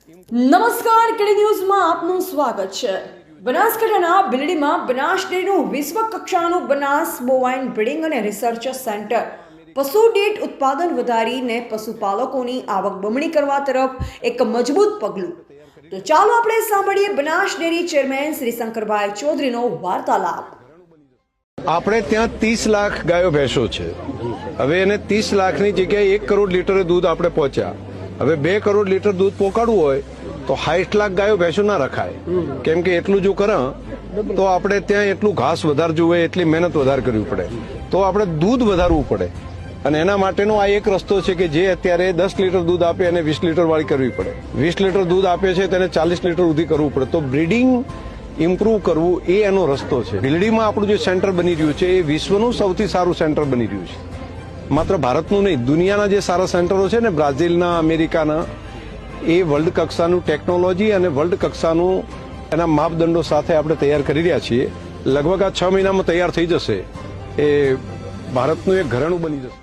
નમસ્કાર કેડી ન્યૂઝમાં આપનું સ્વાગત છે। બનાસકાંઠાના બિલડીમાં બનાસ ડેરીનું વિશ્વ કક્ષાનું બનાસ બોવાઇન બ્રીડિંગ અને રિસર્ચ સેન્ટર પશુ દીઠ ઉત્પાદન વધારીને પશુપાલકોની આવક બમણી કરવા તરફ એક મજબૂત પગલું। તો ચાલો આપણે સાંભળીએ બનાસ ડેરી ચેરમેન શ્રી શંકરભાઈ ચૌધરીનો વાર્તાલાપ। આપણે ત્યાં 30 લાખ ગાયો ભેંસો છે। હવે એને 30 લાખની જગ્યાએ 1 કરોડ લીટર દૂધ આપણે પહોંચ્યા। હવે 2 કરોડ લીટર દૂધ પહોંચાડવું હોય તો 60 લાખ ગાયો ભેંસો ના રખાય, કેમ કે એટલું જો કરે તો આપણે ત્યાં એટલું ઘાસ વધારે જોવે, એટલી મહેનત વધારે કરવી પડે, તો આપણે દૂધ વધારવું પડે। અને એના માટેનો આ એક રસ્તો છે કે જે અત્યારે 10 લીટર દૂધ આપે અને 20 લીટર વાળી કરવી પડે। 20 લીટર દૂધ આપે છે તેને 40 લીટર સુધી કરવું પડે, તો બ્રીડિંગ ઇમ્પ્રૂવ કરવું એ એનો રસ્તો છે। બિલડીમાં આપણું જે સેન્ટર બની રહ્યું છે એ વિશ્વનું સૌથી સારું સેન્ટર બની રહ્યું છે। માત્ર ભારતનું નહીં, દુનિયાના જે સારા સેન્ટરો છે ને, બ્રાઝિલના, અમેરિકાના, એ વર્લ્ડ કક્ષાનું ટેકનોલોજી અને વર્લ્ડ કક્ષાનું એના માપદંડો સાથે આપણે તૈયાર કરી રહ્યા છીએ। લગભગ આ 6 મહિનામાં તૈયાર થઈ જશે, એ ભારતનું એક ઘરેણું બની જશે।